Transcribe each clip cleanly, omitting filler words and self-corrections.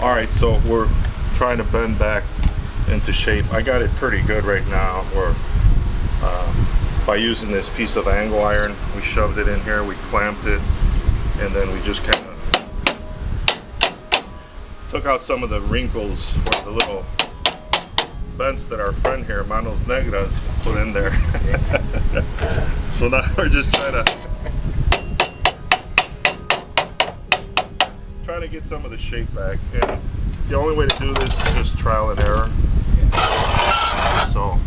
All right, so we're trying to bend back into shape. I got it pretty good right now. We're by using this piece of angle iron, we shoved it in here, we clamped it, and then we just kind of took out some of the wrinkles or the little vents that our friend here, Manos Negras, put in there. So now we're just trying to get some of the shape back. And the only way to do this is just trial and error. So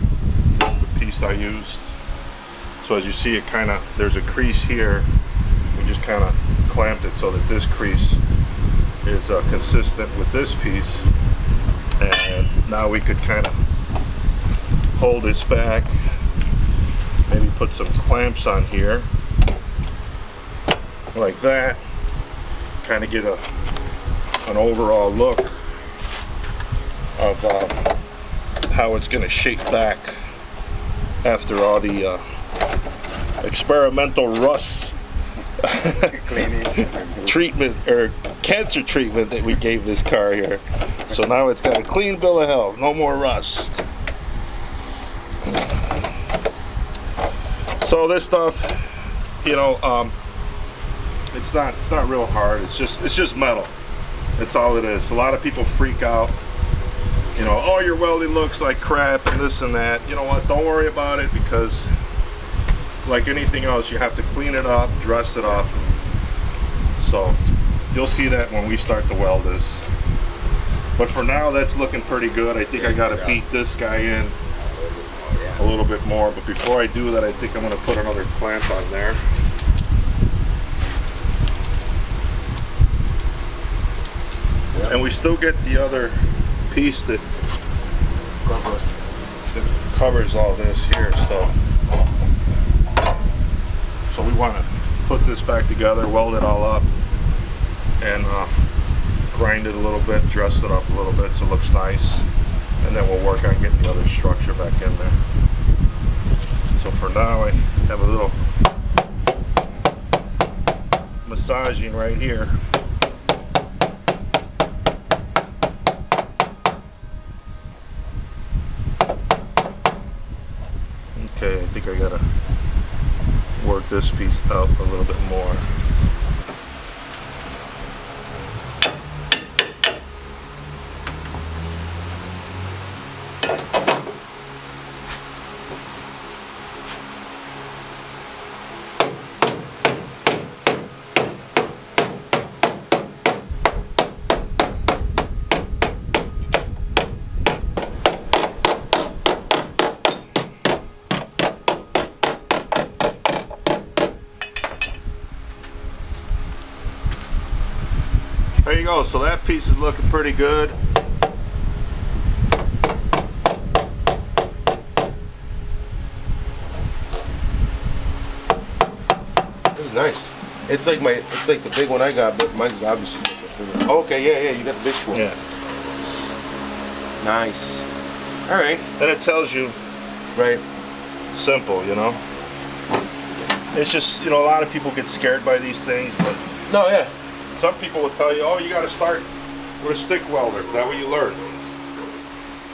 this is the piece I used. So as you see, it kind of, there's a crease here. We just kind of clamped it so that this crease is consistent with this piece. And now we could kind of hold this back, maybe put some clamps on here like that, kind of get an overall look of how it's going to shape back after all the experimental rust treatment or cancer treatment that we gave this car here. So now it's got a clean bill of health, no more rust. So this stuff, you know, it's not real hard. It's just metal. That's all it is. A lot of people freak out. You know, oh, your welding looks like crap and this and that. You know what? Don't worry about it, because like anything else, you have to clean it up, dress it up. So you'll see that when we start to weld this. But for now, that's looking pretty good. I think I got to beat this guy in a little bit more. But before I do that, I think I'm going to put another clamp on there. And we still get the other piece that covers all this here. So we want to put this back together, weld it all up, and grind it a little bit, dress it up a little bit so it looks nice, and then we'll work on getting the other structure back in there. So for now, I have a little massaging right here. Okay, I think I gotta work this piece out a little bit more. There you go. So that piece is looking pretty good. This is nice. It's like the big one I got, but mine's obviously bigger. Okay, yeah, you got the big one. Yeah. Nice. All right. Then it tells you, right? Simple, you know. It's just, you know, a lot of people get scared by these things, but no, yeah. Some people will tell you, oh, you got to start with a stick welder. That way you learn.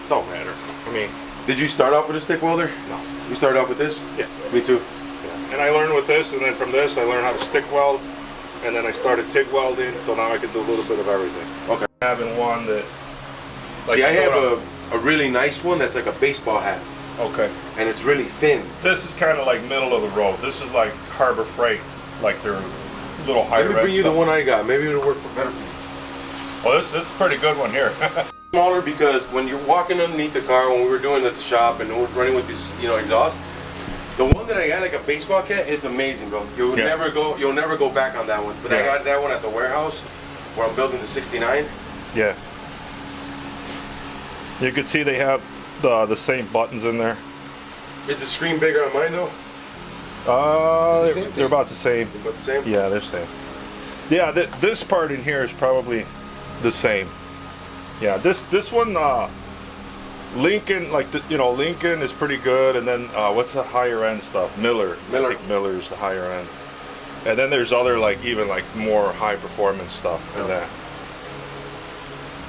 Don't matter. I mean, did you start off with a stick welder? No. You started off with this? Yeah. Me too. Yeah. And I learned with this, and then from this, I learned how to stick weld, and then I started TIG welding, so now I can do a little bit of everything. Okay. Having one that. Like, see, I have a really nice one that's like a baseball hat. Okay. And it's really thin. This is kind of like middle of the road. This is like Harbor Freight, like their little higher end. Let me bring you stuff. the one I got. Maybe it'll work for better for you. Well, this is a pretty good one here. Smaller because when you're walking underneath the car, when we were doing it at the shop and we're running with this, you know, exhaust, the one that I got like a baseball cat, it's amazing, bro. You'll never go back on that one. But I got that one at the warehouse where I'm building the 69. Yeah. You can see they have the same buttons in there. Is the screen bigger on mine though? They're about the same. They're about the same? Yeah, they're same. Yeah, this part in here is probably the same. Yeah, this one, Lincoln, like Lincoln is pretty good, and then what's the higher end stuff? Miller. I think Miller's the higher end, and then there's other even more high performance stuff in that.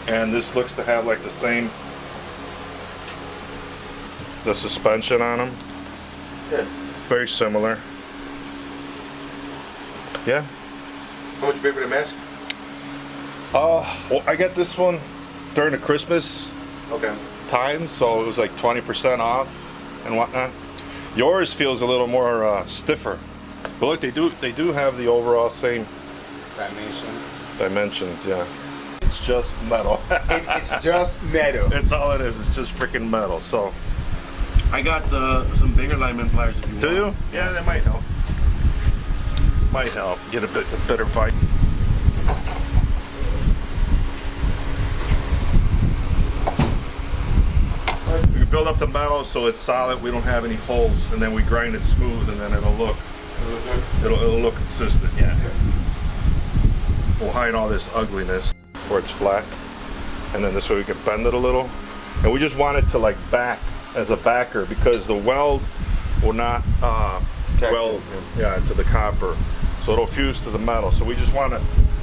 And this looks to have like the suspension on them. Yeah. Very similar. Yeah. How much you pay for the mask? Well, I got this one during the Christmas Okay. time, so it was like 20% off and whatnot. Yours feels a little more stiffer, but look, they do have the overall same dimensions. Yeah, it's just metal. It's just metal. It's all it is. It's just freaking metal. So, I got some bigger lineman pliers if you want. do you? Yeah, that might help. Might help get a better fight. We build up the metal so it's solid. We don't have any holes, and then we grind it smooth, and then it'll look look consistent. Yeah. We'll hide all this ugliness where it's flat, and then this way we can bend it a little. And we just want it to like back as a backer because the weld will not weld to the copper, so it'll fuse to the metal. So we just want to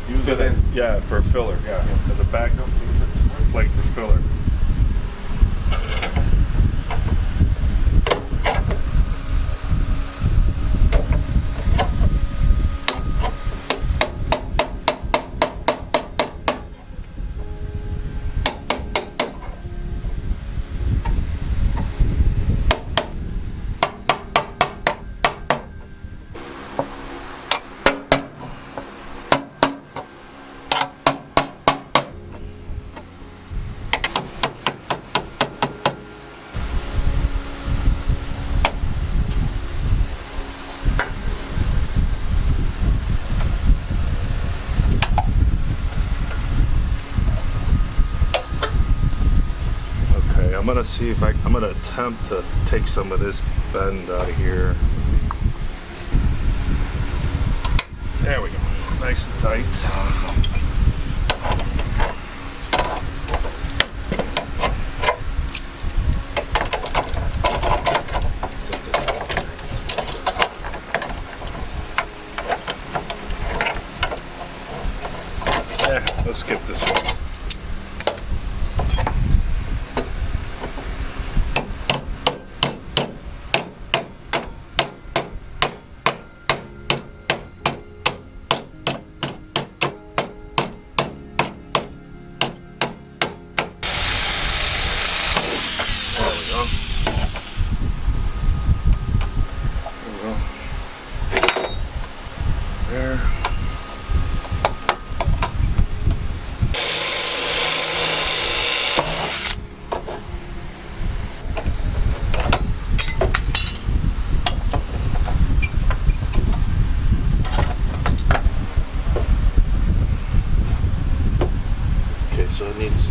use it for a filler. Yeah, as a backup plate for filler. I'm gonna see if I'm gonna attempt to take some of this bend out of here. There we go, nice and tight. Awesome. Yeah, let's skip this one. There. Okay, so it needs to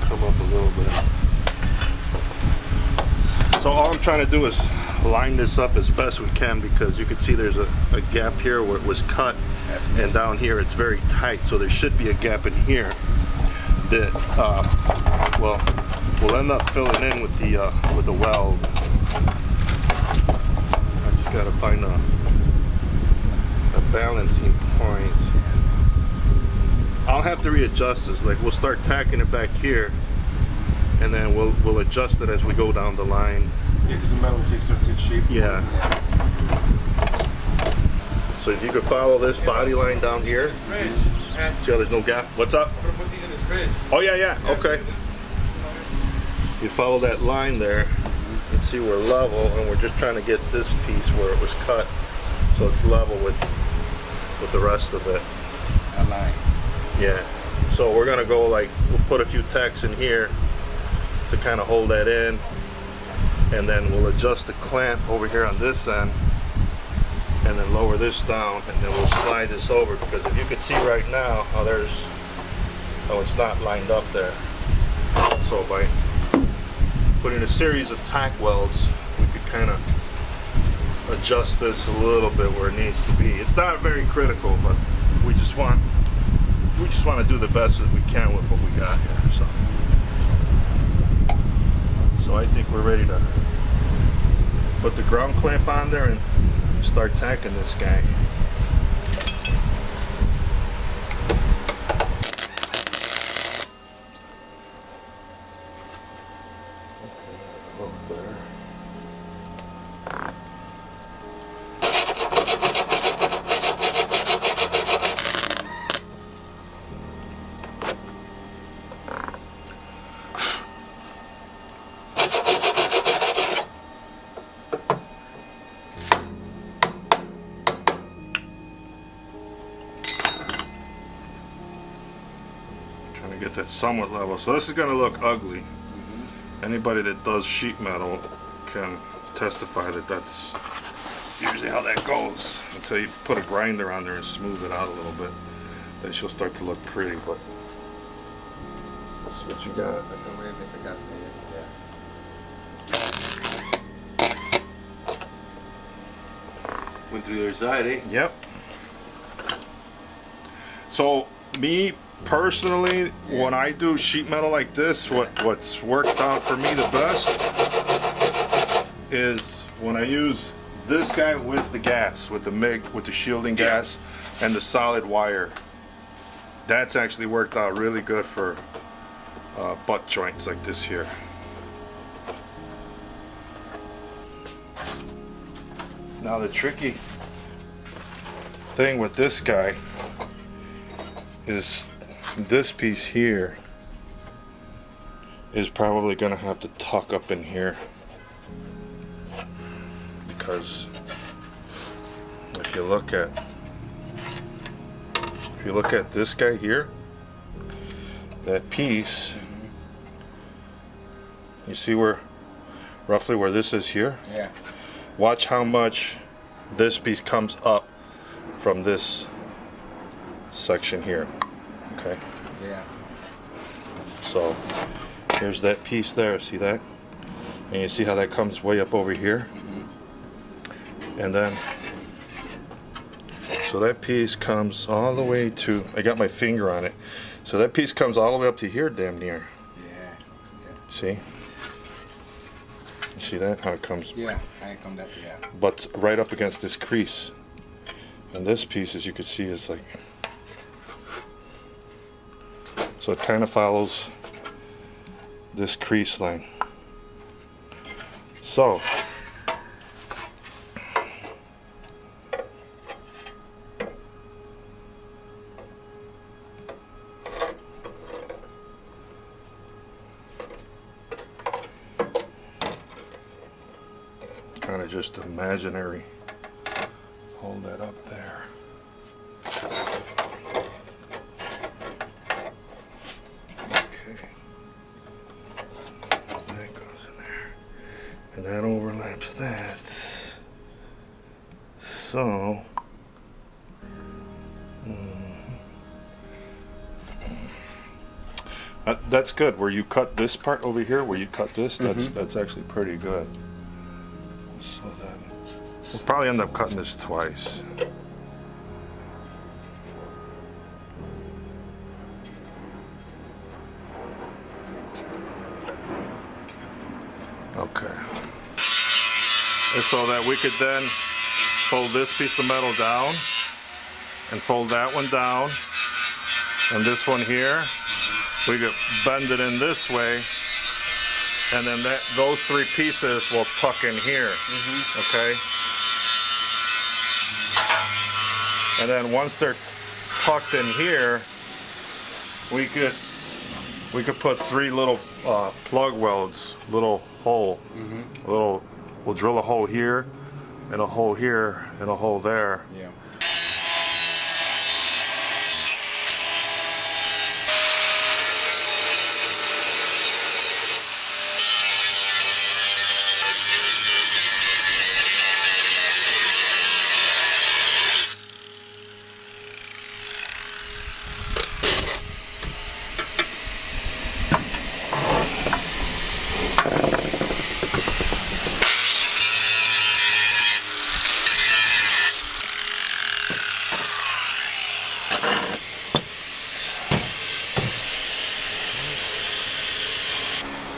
come up a little bit. So all I'm trying to do is line this up as best we can because you can see there's a gap here where it was cut, and down here it's very tight, so there should be a gap in here that well, we'll end up filling in with the weld. I just gotta find a balancing point. I'll have to readjust this. Like, we'll start tacking it back here, and then we'll adjust it as we go down the line. Yeah, because the metal takes shape. Yeah. So if you could follow this body line down here, see how there's no gap. What's up? I'm gonna put these in this fridge. Oh yeah, okay. You follow that line there, you can see we're level, and we're just trying to get this piece where it was cut, so it's level with the rest of it. Align. Yeah. So we're gonna go like, we'll put a few tacks in here to kind of hold that in, and then we'll adjust the clamp over here on this end, and then lower this down, and then we'll slide this over, because if you could see right now how it's not lined up there. So by putting a series of tack welds, we could kind of adjust this a little bit where it needs to be. It's not very critical, but we just want to do the best that we can with what we got here. So I think we're ready to put the ground clamp on there and start tacking this guy. I get that somewhat level. So this is going to look ugly. Anybody that does sheet metal can testify that that's usually how that goes. Until you put a grinder on there and smooth it out a little bit, then she'll start to look pretty. But that's what you got. Went through the other side, eh? Yep. So me personally, when I do sheet metal like this, what's worked out for me the best is when I use this guy with the gas, with the MIG, with the shielding gas and the solid wire. That's actually worked out really good for butt joints like this here. Now the tricky thing with this guy is this piece here is probably gonna have to tuck up in here, because if you look at this guy here, that piece, you see where roughly where this is here? Yeah. Watch how much this piece comes up from this section here. Okay. Yeah. So here's that piece there. See that? And you see how that comes way up over here? And then, so that piece comes all the way to, I got my finger on it. So that piece comes all the way up to here, damn near. Yeah. See? You see that? How it comes? Yeah, I come that, yeah. But right up against this crease. And this piece, as you can see, is like, so it kind of follows this crease line. So kind of just imaginary. Hold that up there. Okay. That goes in there. And that overlaps that. So that's good. Where you cut this part over here, where you cut this, that's actually pretty good. So then we'll probably end up cutting this twice. Okay. And so that we could then fold this piece of metal down and fold that one down, and this one here, we could bend it in this way, and then those three pieces will tuck in here. Okay. And then once they're tucked in here, we could put three little plug welds, little hole, we'll drill a hole here, and a hole here, and a hole there. Yeah.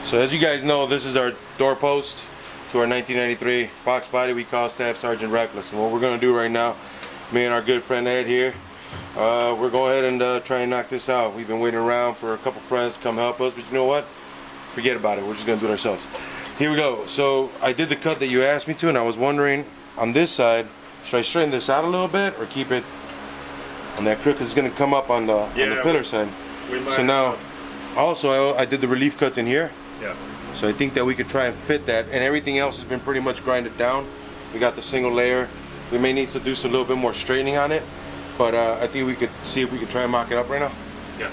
So as you guys know, this is our doorpost to our 1993 Foxbody we call Staff Sergeant Reckless. And what we're going to do right now, me and our good friend Ed here, we're going ahead and try and knock this out. We've been waiting around for a couple friends to come help us, but you know what? Forget about it. We're just going to do it ourselves. Here we go. So I did the cut that you asked me to, and I was wondering on this side, should I straighten this out a little bit or keep it on that crook? Because it's going to come up on the pillar side. So now, also I did the relief cuts in here. Yeah. So I think that we could try and fit that, and everything else has been pretty much grinded down. We got the single layer. We may need to do some little bit more straightening on it, but I think we could see if we could try and mock it up right now. Yeah.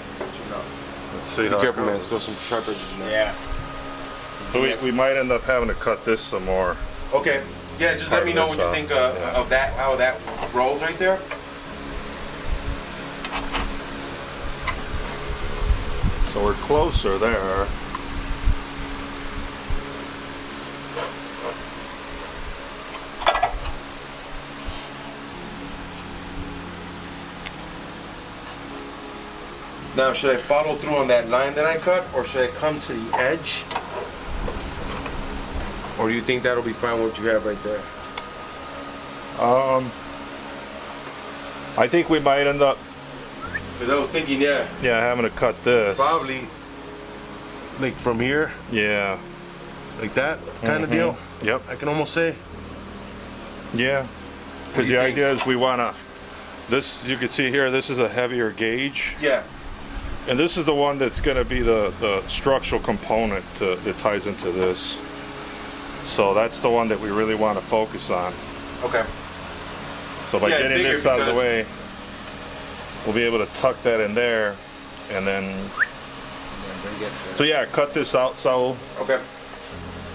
Let's see Be how it careful, man. goes. Still some sharp edges in there. Yeah. So we might end up having to cut this some more. Okay. Yeah, just let me know what you think of that, how that rolls right there. So we're closer there. Now, should I follow through on that line that I cut, or should I come to the edge? Or do you think that'll be fine what you have right there? I think we might end up, Because I was thinking, yeah, having to cut this. probably like from here, Yeah. like that kind of deal. Yep. I can almost say. Yeah. Because do you the think? idea is we want to. This, you can see here, this is a heavier gauge, Yeah. and this is the one that's going to be the structural component that ties into this. So that's the one that we really want to focus on. Okay. So by Yeah, I getting figured this out of the because- way, we'll be able to tuck that in there, and then. And bring it So yeah, cut this out, Saul, Okay.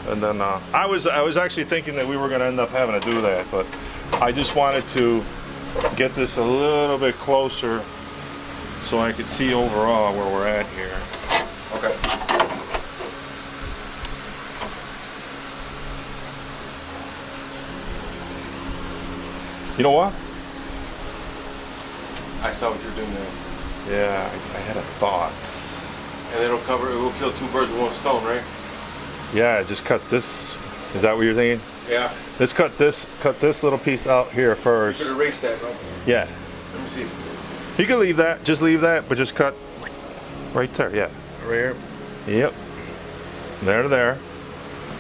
and then I was actually thinking that we were going to end up having to do that, but I just wanted to get this a little bit closer so I could see overall where we're at here. Okay. You know what? I saw what you're doing there. Yeah, I had a thought. And it'll cover, it will kill two birds with one stone, right? Yeah, just cut this. Is that what you're thinking? Yeah. Let's cut this little piece out here first. Could erase that, no? Yeah. Let me see. You can leave that, just leave that, but just cut right there, yeah. Right here. Yep. There to there.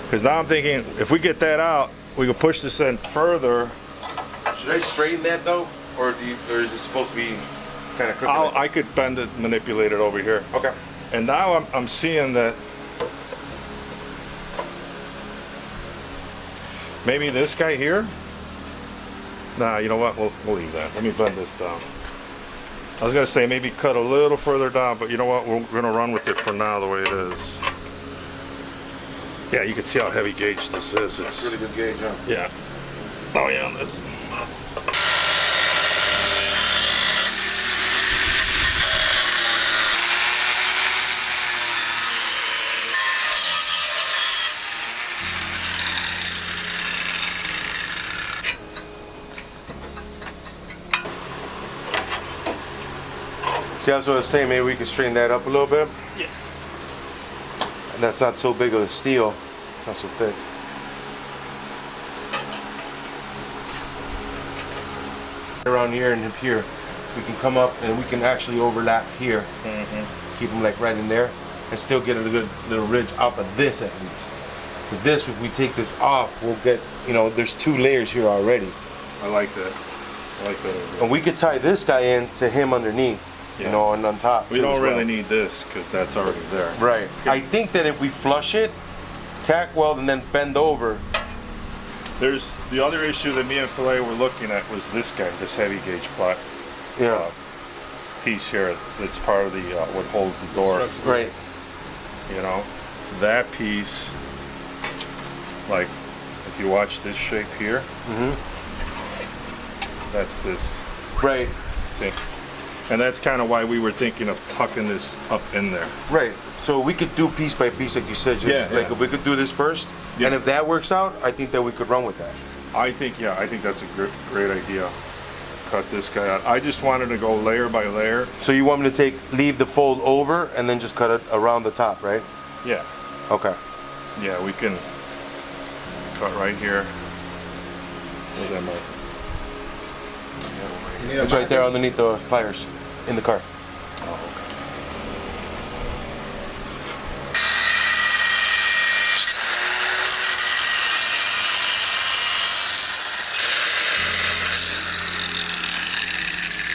Because now I'm thinking, if we get that out, we can push this in further. Should I straighten that though? Or or is it supposed to be kind of crooked? I could bend it, manipulate it over here. Okay. And now I'm seeing that maybe this guy here? Nah, you know what? We'll leave that. Let me bend this down. I was gonna say maybe cut a little further down, but you know what? We're gonna run with it for now the way it is. Yeah, you can see how heavy gauge this is. That's really good gauge, huh? Yeah. Oh yeah, that's. See, that's what I was saying. Maybe we could straighten that up a little bit. Yeah. And that's not so big of a steel. It's not so thick. Around here and up here, we can come up and we can actually overlap here. Keep them like right in there, and still get a good little ridge off of this at least. Because this, if we take this off, we'll get, you know, there's two layers here already. I like that. I like that. And we could tie this guy in to him underneath, you Yeah. know, and on top. We too as don't well. really need this because that's already there. Right. I think that if we flush it, tack weld, and then bend over. There's the other issue that me and Filet were looking at was this guy, this heavy gauge plot Yeah. piece here that's part of the what holds the door. Right. You know, that piece, like if you watch this shape here, that's this. Right. See, and that's kind of why we were thinking of tucking this up in there. Right. So we could do piece by piece, like you said. Just Yeah, like yeah. if we could do this first, Yeah. and if that works out, I think that we could run with that. I think that's a great idea. Cut this guy out. I just wanted to go layer by layer. So you want me to leave the fold over, and then just cut it around the top, right? Yeah. Okay. Yeah, we can cut right here. Where's that mark? You need a It's right there marker? underneath the pliers in the car. Oh, okay.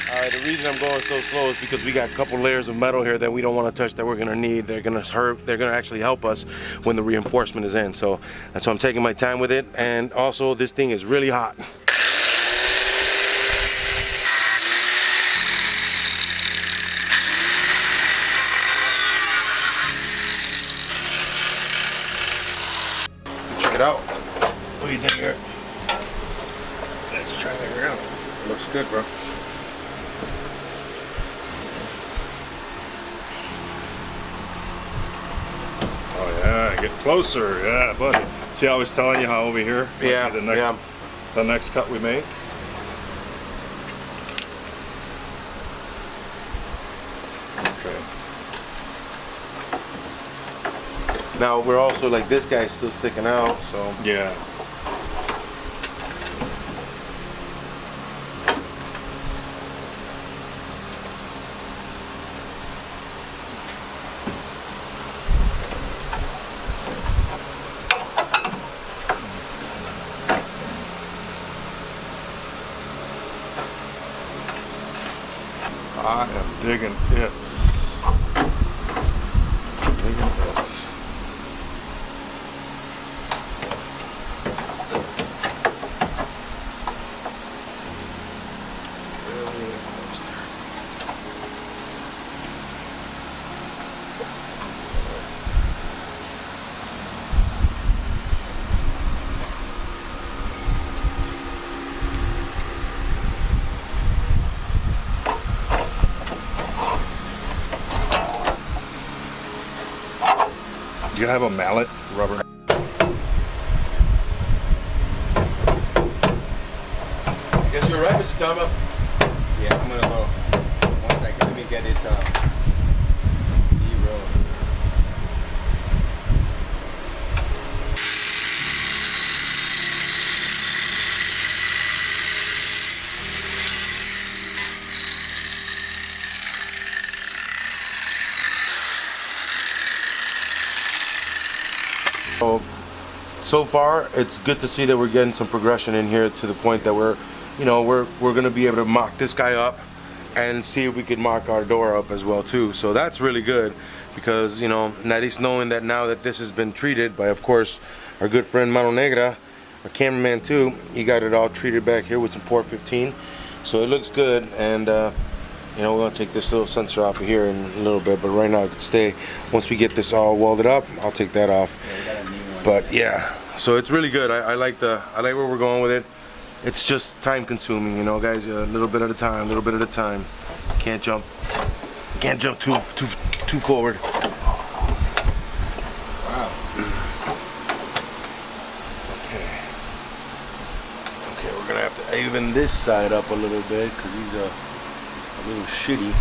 All right, the reason I'm going so slow is because we got a couple layers of metal here that we don't want to touch that we're gonna need. They're gonna hurt. They're gonna actually help us when the reinforcement is in. So that's why I'm taking my time with it. And also, this thing is really hot. it out. What do you think here? Let's try it out. Looks good, bro. Oh yeah, get closer. Yeah, buddy. See, I was telling you how over here. might Yeah, be the next cut we make. Okay. Now we're also like this guy's still sticking out, so Yeah. I am digging it. Digging it. Really close there. Do you have a mallet, rubber? I guess you're right, Mr. Tama. Yeah, I'm gonna go. 1 second, let me get this B-roll. So far, it's good to see that we're getting some progression in here to the point that we're gonna be able to mock this guy up and see if we can mock our door up as well too. So that's really good because at least knowing that now that this has been treated by, of course, our good friend Mano Negra, our cameraman too. He got it all treated back here with some Port 15, so it looks good. And we're gonna take this little sensor off of here in a little bit, but right now it could stay. Once we get this all welded up, I'll take that off. Yeah, we got a new one. But yeah, so it's really good. I like where we're going with it. It's just time consuming, guys. A little bit at a time, a little bit at a time. Can't jump too forward. Wow. Okay, we're gonna have to even this side up a little bit because he's a little shitty.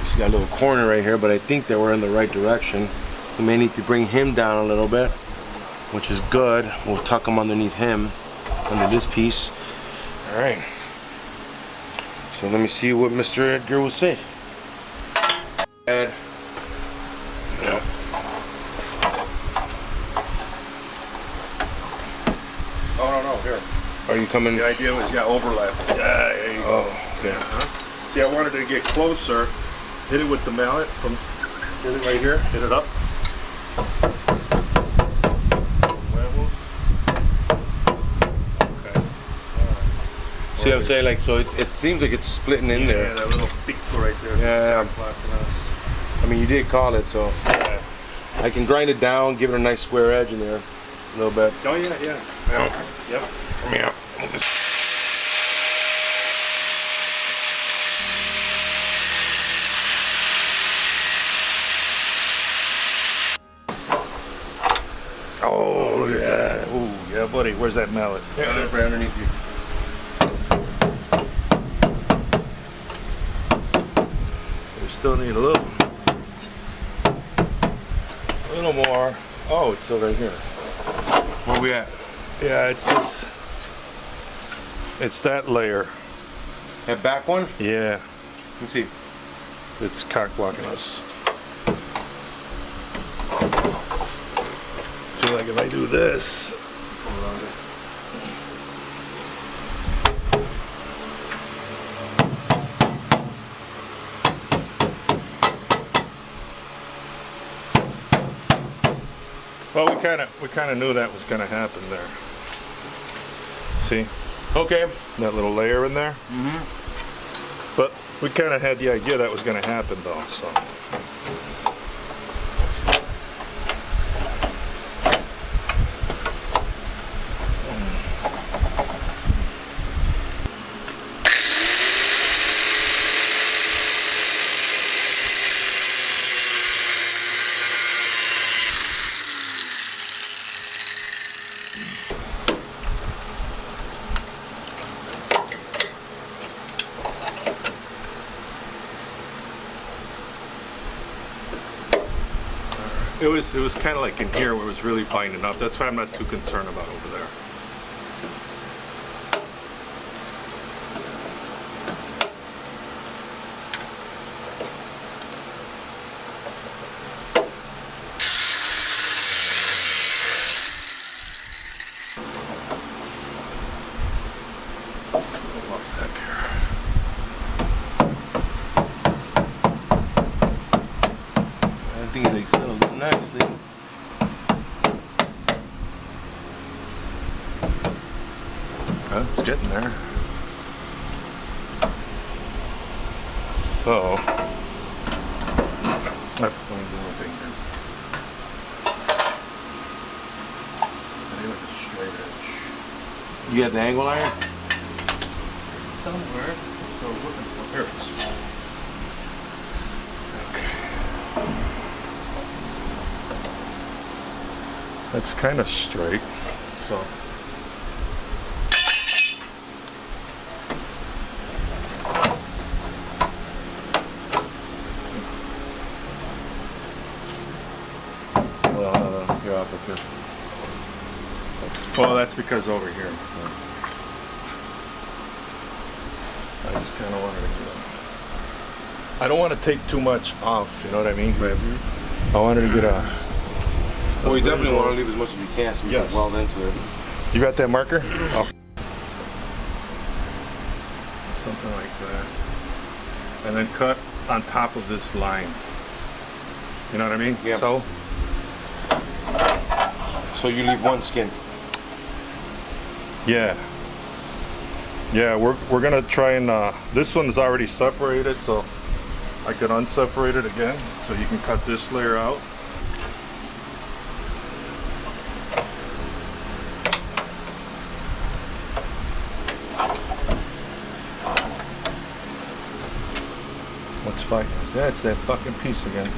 He's got a little corner right here, but I think that we're in the right direction. We may need to bring him down a little bit, which is good. We'll tuck him underneath him, under this piece. All right. So let me see what Mr. Edgar will say. Ed. Yeah. Oh no, here. Are you coming? The idea was overlap. Yeah, there you go. Oh, okay. See, I wanted to get closer. Hit it with the mallet from. Hit it right here. Hit it up. See what I'm saying? Like, so it seems like it's splitting in there. Yeah, that little pico right there. Yeah. I mean, you did call it, so Yeah. I can grind it down, give it a nice square edge in there a little bit. Oh yeah, yeah. Yeah. Yep. Yeah. Oh, look at that. Ooh, yeah, buddy. Where's that mallet? Yeah, right underneath you. We still need a little more. Oh, it's still right here. Where we at? Yeah, it's this. It's that layer. That back one? Yeah, Let's see. it's cock blocking us. So like if I do this. Well, we kind of knew that was going to happen there. See Okay. that little layer in there? Mm-hmm. But we kind of had the idea that was going to happen, though. So. It was kind of like in here where it was really binding up. That's why I'm not too concerned about over there. I think it settled nicely. It's getting there. So, let me do my thing here. I need like a straight edge. You got the angle iron? Somewhere. So looking for here it is. Okay. That's kind of straight. So. You're off up here. Well, that's because over here. I just kind of wanted to get I don't want to take too much off, you know what I mean? Right. I wanted to get a Well, you definitely want to leave as much as you can so you Yes. can weld into it. You got that marker? Oh. Something like that. And then cut on top of this line. You know what I mean? Yeah. So you leave one skin. Yeah. Yeah, we're gonna try and this one is already separated, so I could unseparate it again, so you can cut this layer out. What's fighting us? Yeah, it's that fucking piece again.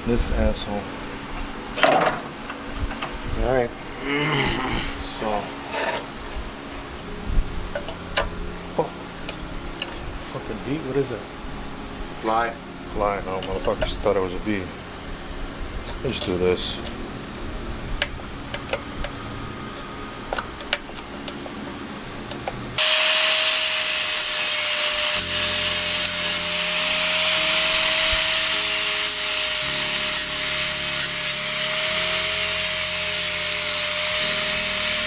This asshole. All right. So. Fucking bee? What is it? It's a fly. Fly. No, motherfuckers thought it was a bee. Let's do this.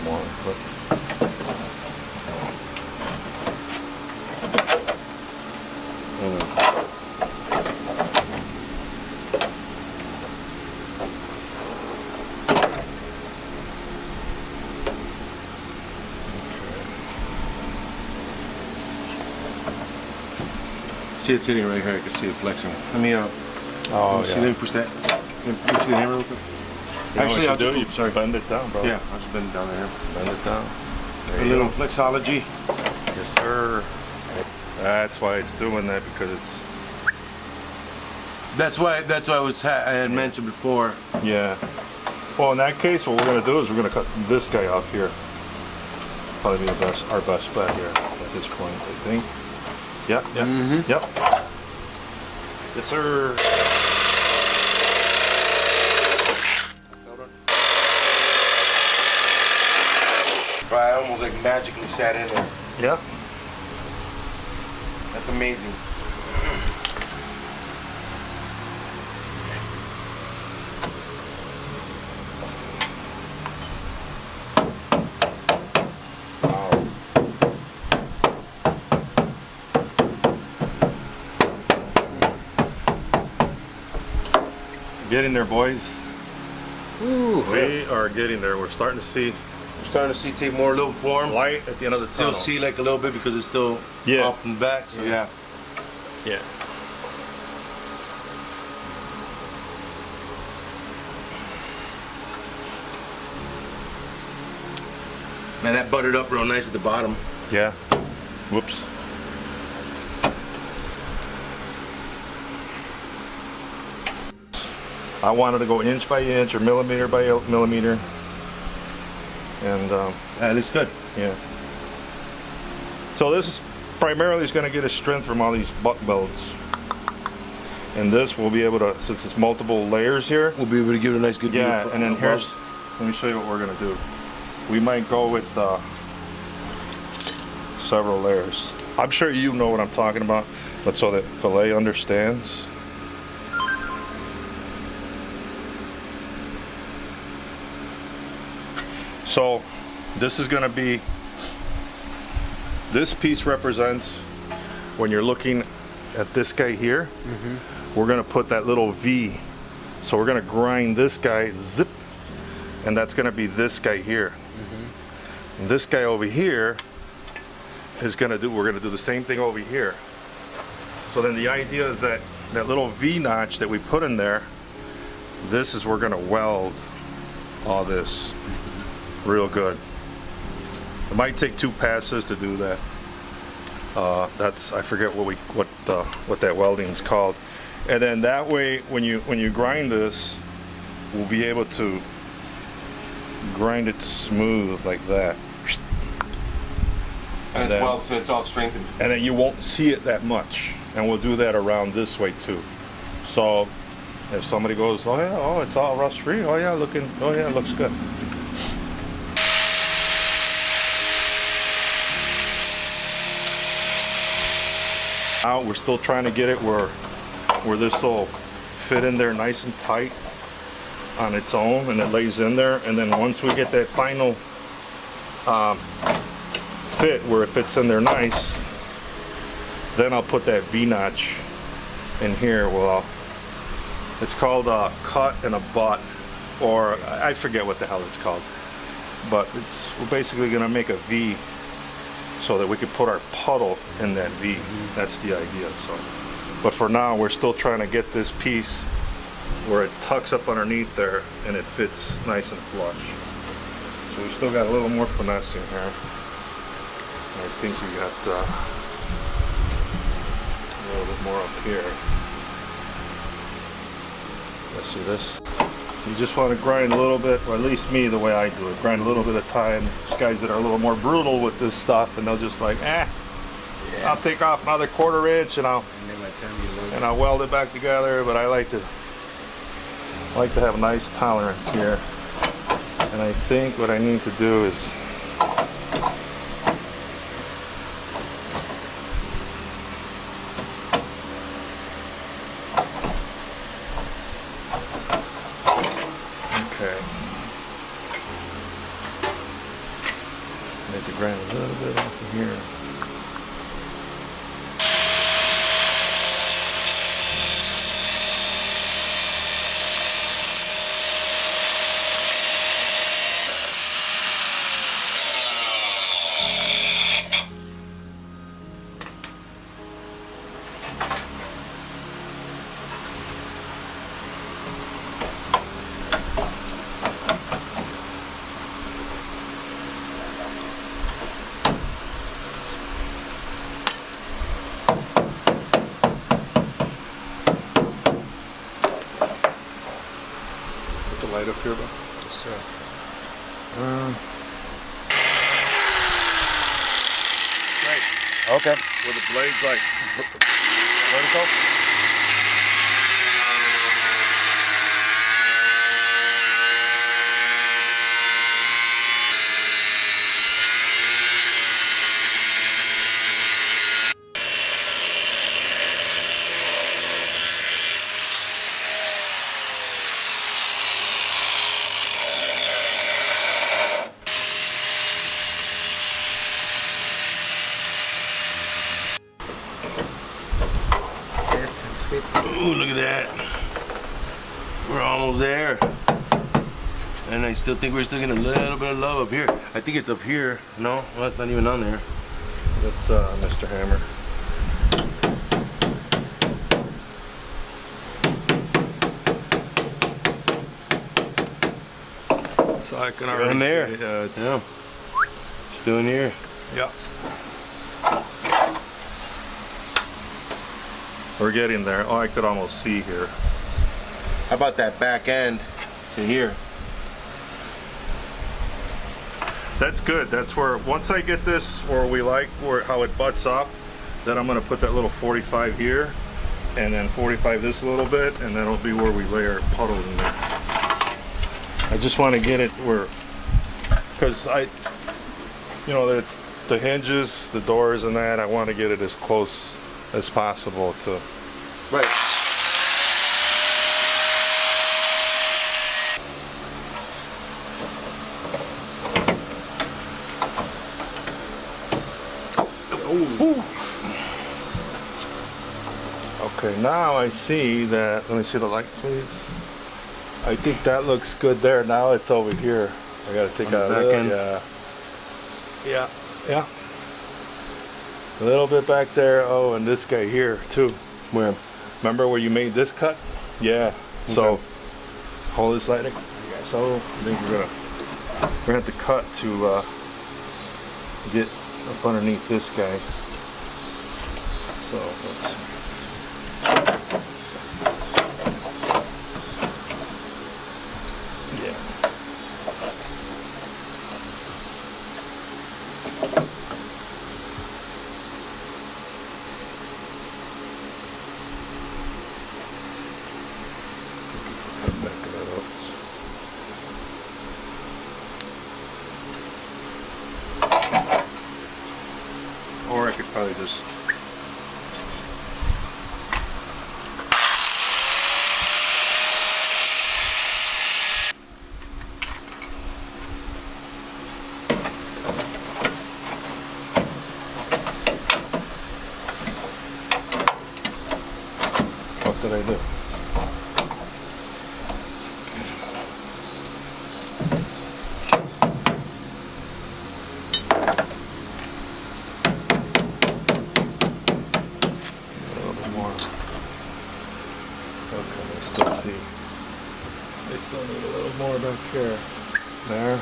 More, but See it's in here right here. I can see it flexing. Let me oh see, let me push that. Let me see the hammer real quick. Actually, I'll just sorry. Bend it down, bro. Yeah, I'll just bend it down there. Bend it down. There A you little go. flexology. Yes, sir. That's why it's doing that, because it's That's why I had mentioned before. yeah. Well, in that case, what we're gonna do is we're gonna cut this guy off here. Probably be our best bet here at this point, I think. Yep. Yep. Mhm. Yep. Yes, sir. I almost like magically sat in there. Yeah. That's amazing. Wow. Getting there, boys. Ooh, We are getting there. We're starting to see we're starting to see take more little form. light at the end of the Still tunnel. see like a little bit because it's still Yeah. off and back. So yeah. Yeah. Man, that buttered up real nice at the bottom. Yeah. Whoops. I wanted to go inch by inch or millimeter by millimeter. And That looks good. yeah. So this is primarily is going to get us strength from all these butt welds. And this we'll be able to, since it's multiple layers here. We'll be able to give it a nice good view. Yeah, and then here's, let me show you what we're gonna do. We might go with several layers. I'm sure you know what I'm talking about, but so that Filet understands. So this is gonna be, this piece represents when you're looking at this guy here, we're gonna put that little V. So we're gonna grind this guy, zip, and that's gonna be this guy here. And this guy over here is gonna do, we're gonna do the same thing over here. So then the idea is that that little V notch that we put in there, this is, we're gonna weld all this real good. It might take 2 passes to do that. That's, I forget what that welding is called. And then that way, when you grind this, we'll be able to grind it smooth like that. And as well, so it's all strengthened. And then you won't see it that much. And we'll do that around this way too. So if somebody goes, oh yeah, oh, it's all rust free. Oh yeah, it looks good. Now we're still trying to get it where this will fit in there nice and tight on its own, and it lays in there. And then once we get that final fit where it fits in there nice, then I'll put that V-notch in here. Well, it's called a cut and a butt, or I forget what the hell it's called, but we're basically gonna make a V so that we could put our puddle in that V. That's the idea. So, but for now, we're still trying to get this piece where it tucks up underneath there and it fits nice and flush. So we still got a little more finessing here. I think we got a little bit more up here. Let's see this. You just want to grind a little bit, or at least me, the way I do it. Grind a little bit of time. There's guys that are a little more brutal with this stuff, and they'll just like, I'll take off another 1/4 inch and I'll weld it back together. But I like to have a nice tolerance here. And I think what I need to do is grind a little bit off of here. Light up here, bro. Yes, sir. Right. Okay. Where the blade's like vertical. Ooh, look at that. We're almost there. And I still think we're still getting a little bit of love up here. I think it's up here. No, well, that's not even on there. That's Mr. Hammer. So I can already in there. Yeah, Still in here. Yeah. We're getting there. Oh, I could almost see here. How about that back end to here? That's good. That's where, once I get this where we like how it butts up, then I'm going to put that little 45 here, and then 45 this a little bit, and that'll be where we lay our puddle in there. I just want to get it where, because you know, it's the hinges, the doors and that, I want to get it as close as possible to. Right. Okay, now I see that, let me see the light please. I think that looks good there. Now it's over here. I gotta take out a little, yeah. A little bit back there. Oh, and this guy here too. Where? Remember where you made this cut? Yeah. Okay. So hold this light. So I think we're gonna have to cut to get up underneath this guy. So let's see. Or I could probably just what did I do? I still need a little more back here. There.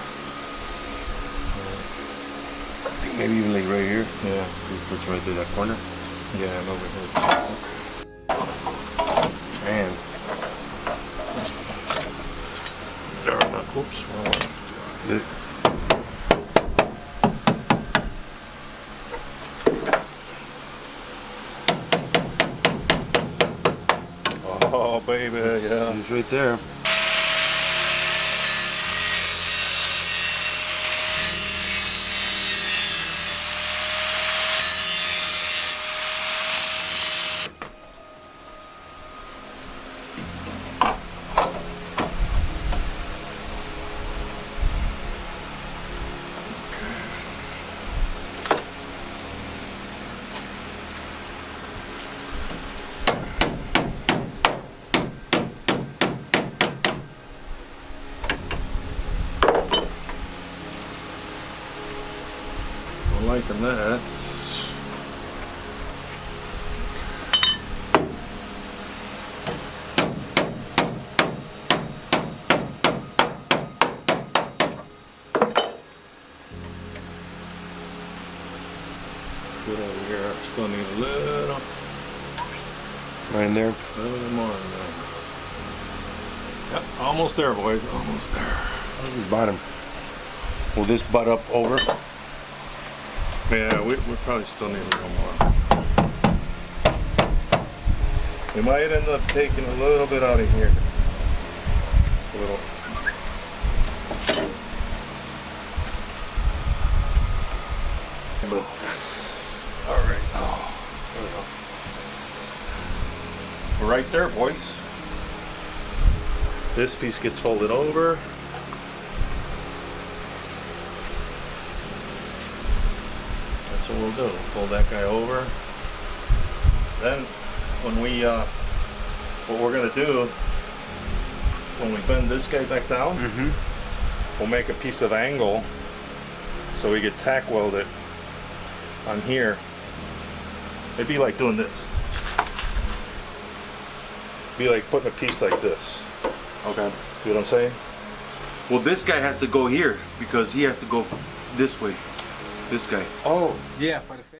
I think maybe even like right here. Yeah. Just touch right through that corner. Yeah, and over here. Okay. Man. Oops. Wrong one. Oh, baby, yeah. It's right there. I'm liking that. Let's get over here. I still need a little. Right in there. A little bit more in there. Yep, almost there, boys. Almost there. How's this bottom? Will this butt up over? Yeah, we probably still need a little more. We might end up taking a little bit out of here. A little. But, all right. Oh, there we go. We're right there, boys. This piece gets folded over. That's what we'll do. We'll fold that guy over. Then, when we, what we're gonna do, when we bend this guy back down, we'll make a piece of angle so we could tack weld it on here. It'd be like doing this. Be like putting a piece like this. Okay. See what I'm saying? Well, this guy has to go here because he has to go this way. This guy. Oh, Yeah, for the